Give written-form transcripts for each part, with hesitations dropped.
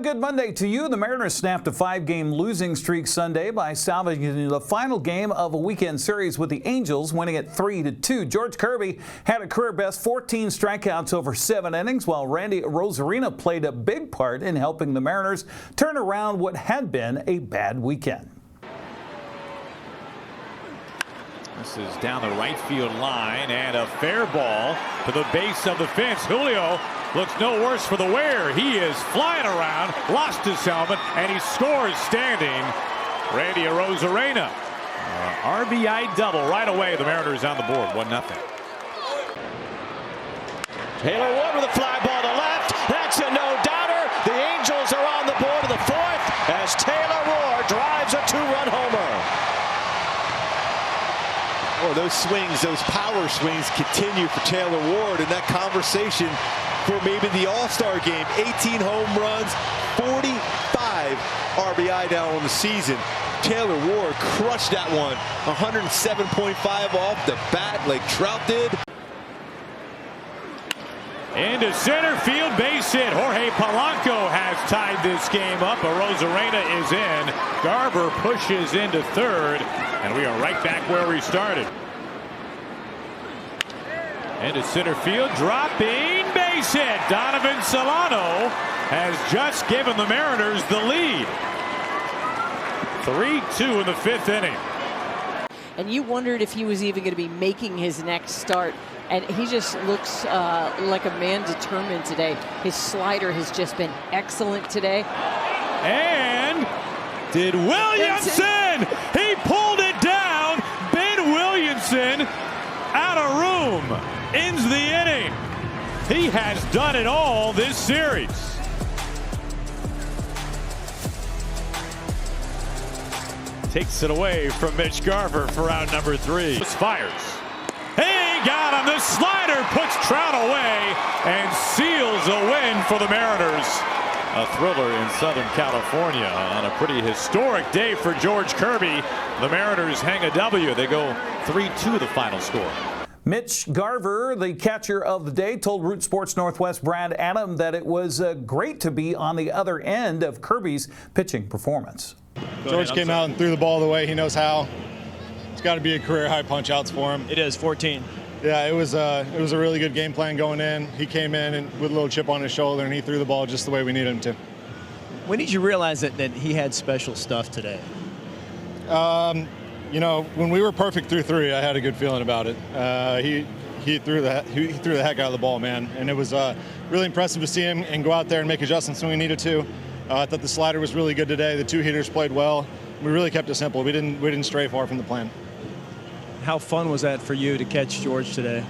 good Monday to you. The Mariners snapped a 5-game losing streak Sunday by salvaging the final game of a weekend series with the Angels, winning it 3-2. George Kirby had a career-best 14 strikeouts over 7 innings, while Randy Arozarena played a big part in helping the Mariners turn around what had been a bad weekend. This is down the right field line, and a fair ball to the base of the fence. Julio looks no worse for the wear. He is flying around, lost his helmet, and he scores standing. Randy Arozarena, RBI double right away. The Mariners on the board, 1-0. Taylor Ward with a fly ball to left. That's a no-doubter. The Angels are on the board of the 4th as Taylor Ward drives a 2-run homer. Boy, those swings, those power swings continue for Taylor Ward in that conversation for maybe the All-Star game. 18 home runs, 45 RBI now on the season. Taylor Ward crushed that one. 107.5 off the bat like Trout did. Into center field, base hit. Jorge Polanco has tied this game up. Arozarena is in. Garver pushes into third, and we are right back where we started. Into center field, dropping, base hit. Donovan Solano has just given the Mariners the lead. 3-2 in the 5th inning. And you wondered if he was even going to be making his next start. And he just looks like a man determined today. His slider has just been excellent today. And did Williamson? He pulled it down. Ben Williamson out of room. Ends the inning. He has done it all this series. Takes it away from Mitch Garver for out number 3. Fires. He got him. The slider puts Trout away and seals a win for the Mariners. A thriller in Southern California on a pretty historic day for George Kirby. The Mariners hang a W. They go 3-2 the final score. Mitch Garver, the catcher of the day, told Root Sports Northwest Brad Adam that it was great to be on the other end of Kirby's pitching performance. George came out and threw the ball the way he knows how. It's got to be a career high punch outs for him. It is 14. Yeah, it was a really good game plan going in. He came in and with a little chip on his shoulder, and he threw the ball just the way we needed him to. When did you realize that he had special stuff today? You know, when we were perfect through 3, I had a good feeling about it. He threw the heck out of the ball, man, and it was really impressive to see him and go out there and make adjustments when we needed to. I thought the slider was really good today. The 2 heaters played well. We really kept it simple. We didn't stray far from the plan. How fun was that for you to catch George today?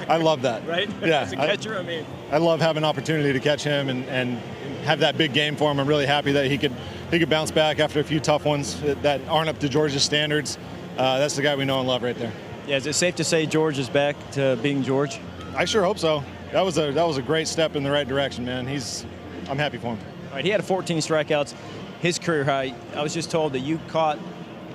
I love that. Right? Yeah. As a catcher, I love having an opportunity to catch him and have that big game for him. I'm really happy that he could bounce back after a few tough ones that aren't up to George's standards. That's the guy we know and love right there. Yeah, is it safe to say George is back to being George? I sure hope so. That was a great step in the right direction, man. I'm happy for him. All right, he had 14 strikeouts, his career high. I was just told that you caught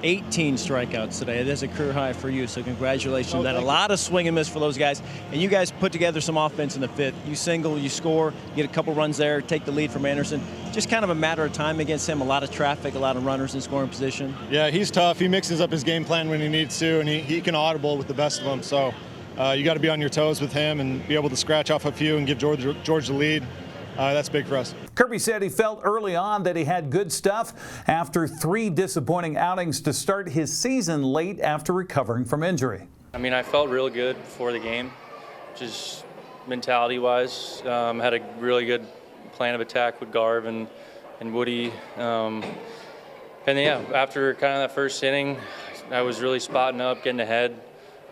18 strikeouts today. That's a career high for you, so congratulations. Oh, That a lot of swing and miss for those guys. And you guys put together some offense in the 5th. You single, you score, you get a couple runs there, take the lead from Anderson. Just kind of a matter of time against him. A lot of traffic, a lot of runners in scoring position. Yeah, he's tough. He mixes up his game plan when he needs to, and he can audible with the best of them. So you got to be on your toes with him and be able to scratch off a few and give George the lead. That's big for us. Kirby said he felt early on that he had good stuff after 3 disappointing outings to start his season late after recovering from injury. I mean, I felt real good before the game, just mentality-wise. Had a really good plan of attack with Garv and Woody. And yeah, after kind of that first inning, I was really spotting up, getting ahead.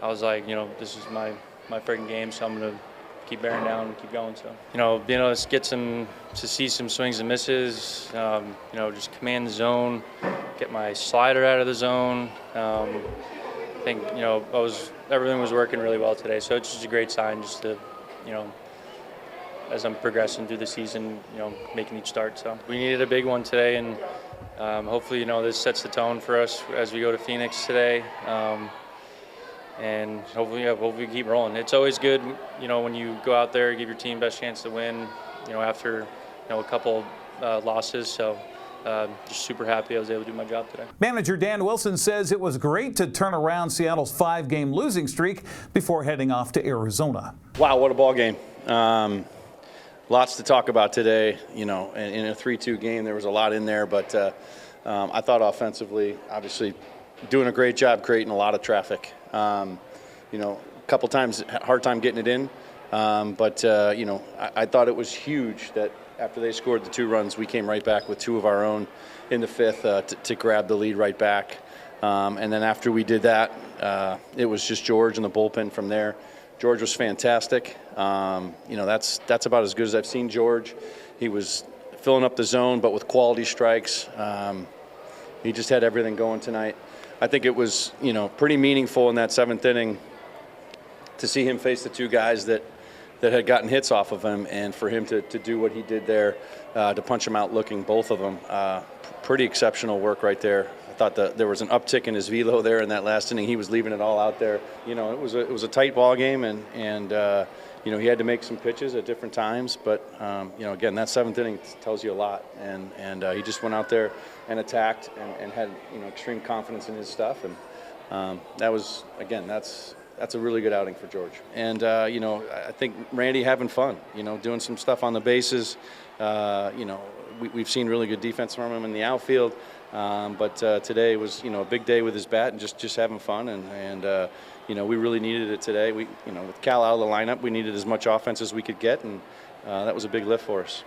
I was like, you know, this is my freaking game, so I'm going to keep bearing down and keep going. So, you know, being able to see some swings and misses, you know, just command the zone, get my slider out of the zone. I think, you know, everything was working really well today. So it's just a great sign just to, you know, as I'm progressing through the season, you know, making each start. So we needed a big one today, and hopefully, you know, this sets the tone for us as we go to Phoenix today. And hopefully we keep rolling. It's always good, you know, when you go out there, give your team best chance to win, you know, after a couple losses. So just super happy I was able to do my job today. Manager Dan Wilson says it was great to turn around Seattle's 5-game losing streak before heading off to Arizona. Wow, what a ball game. Lots to talk about today. In a 3-2 game, there was a lot in there, but I thought offensively, obviously, doing a great job creating a lot of traffic. A couple times, hard time getting it in, but I thought it was huge that after they scored the 2 runs, we came right back with 2 of our own in the 5th to grab the lead right back. And then after we did that, it was just George and the bullpen from there. George was fantastic. That's about as good as I've seen George. He was filling up the zone, but with quality strikes. He just had everything going tonight. I think it was, pretty meaningful in that 7th inning to see him face the 2 guys that had gotten hits off of him, and for him to do what he did there, to punch him out looking, both of them. Pretty exceptional work right there. I thought that there was an uptick in his velo there in that last inning. He was leaving it all out there. It was a tight ball game, and he had to make some pitches at different times. But again, that 7th inning tells you a lot. And he just went out there and attacked and had extreme confidence in his stuff. And that was, again, that's a really good outing for George. And I think Randy having fun. Doing some stuff on the bases. We've seen really good defense from him in the outfield. But today was, a big day with his bat and just having fun. And we really needed it today. We, with Cal out of the lineup, we needed as much offense as we could get, and that was a big lift for us.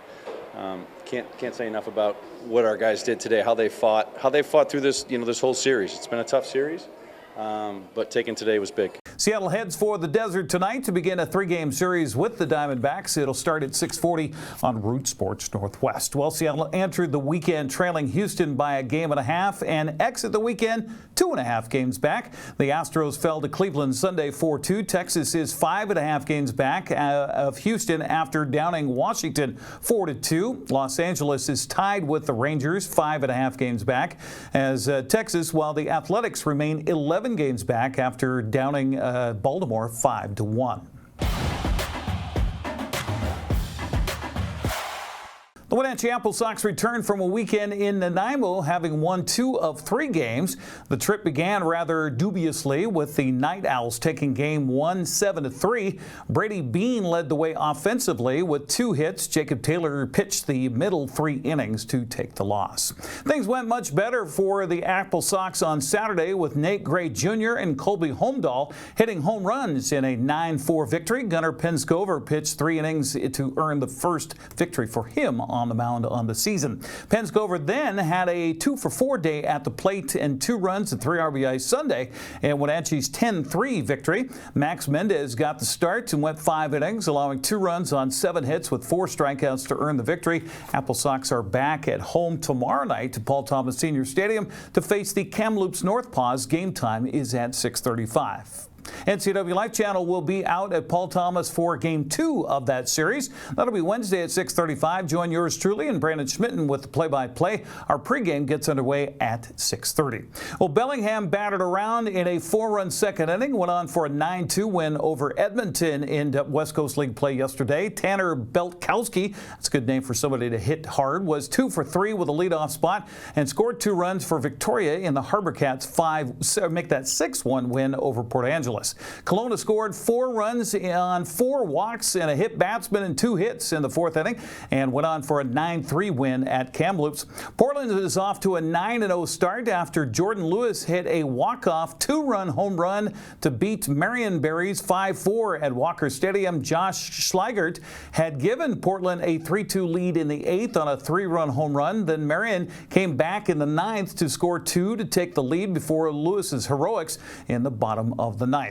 Can't say enough about what our guys did today, how they fought through this, this whole series. It's been a tough series, but taking today was big. Seattle heads for the desert tonight to begin a 3-game series with the Diamondbacks. It'll start at 6:40 on Root Sports Northwest. Well, Seattle entered the weekend trailing Houston by 1.5 games and exit the weekend 2.5 games back. The Astros fell to Cleveland Sunday 4-2. Texas is 5.5 games back of Houston after downing Washington 4-2. Los Angeles is tied with the Rangers 5.5 games back as Texas, while the Athletics remain 11 games back after downing Baltimore 5-1. The Wenatchee AppleSox returned from a weekend in Nanaimo, having won 2 of 3 games. The trip began rather dubiously with the Night Owls taking game 1 7-3. Brady Bean led the way offensively with 2 hits. Jacob Taylor pitched the middle 3 innings to take the loss. Things went much better for the AppleSox on Saturday with Nate Gray Jr. and Colby Holmdahl hitting home runs in a 9-4 victory. Gunnar Penscover pitched 3 innings to earn the first victory for him on the mound on the season. Penscover then had a 2-for-4 day at the plate and 2 runs and 3 RBIs Sunday in Wenatchee's 10-3 victory. Max Mendez got the start and went 5 innings, allowing 2 runs on 7 hits with 4 strikeouts to earn the victory. AppleSox are back at home tomorrow night to Paul Thomas Senior Stadium to face the Kamloops North Paws. Game time is at 6:35. NCWLIFE channel will be out at Paul Thomas for Game 2 of that series. That'll be Wednesday at 6:35. Join yours truly and Brandon Schmitten with the play-by-play. Our pregame gets underway at 6:30. Well, Bellingham battered around in a 4-run second inning, went on for a 9-2 win over Edmonton in West Coast League play yesterday. Tanner Beltkowski, that's a good name for somebody to hit hard, was 2 for 3 with a leadoff spot and scored 2 runs for Victoria in the Harbor Cats' make that 6-1 win over Port Angeles. Kelowna scored 4 runs on 4 walks and a hit batsman and 2 hits in the 4th inning and went on for a 9-3 win at Kamloops. Portland is off to a 9-0 start after Jordan Lewis hit a walk-off 2-run home run to beat Marion Berries 5-4 at Walker Stadium. Josh Schleigert had given Portland a 3-2 lead in the 8th on a 3-run home run. Then Marion came back in the 9th to score 2 to take the lead before Lewis's heroics in the bottom of the 9th.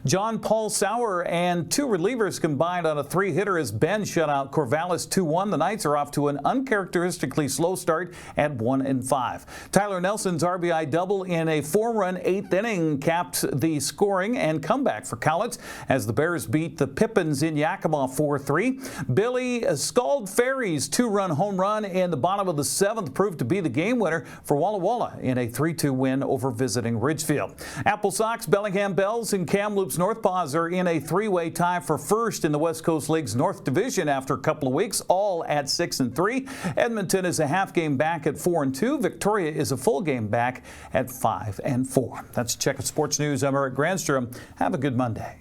John Paul Sauer and 2 relievers combined on a 3-hitter as Ben shut out Corvallis 2-1. The Knights are off to an uncharacteristically slow start at 1-5. Tyler Nelson's RBI double in a 4-run 8th inning capped the scoring and comeback for Cowlitz as the Bears beat the Pippins in Yakima 4-3. Billy Scald Ferry's 2-run home run in the bottom of the 7th proved to be the game winner for Walla Walla in a 3-2 win over visiting Ridgefield. AppleSox, Bellingham Bells, and and Kamloops Northpaws are in a three-way tie for first in the West Coast League's North Division after a couple of weeks, all at 6-3. Edmonton is a half game back at 4-2. Victoria is a full game back at 5-4. That's a check of sports news. I'm Eric Granstrom. Have a good Monday.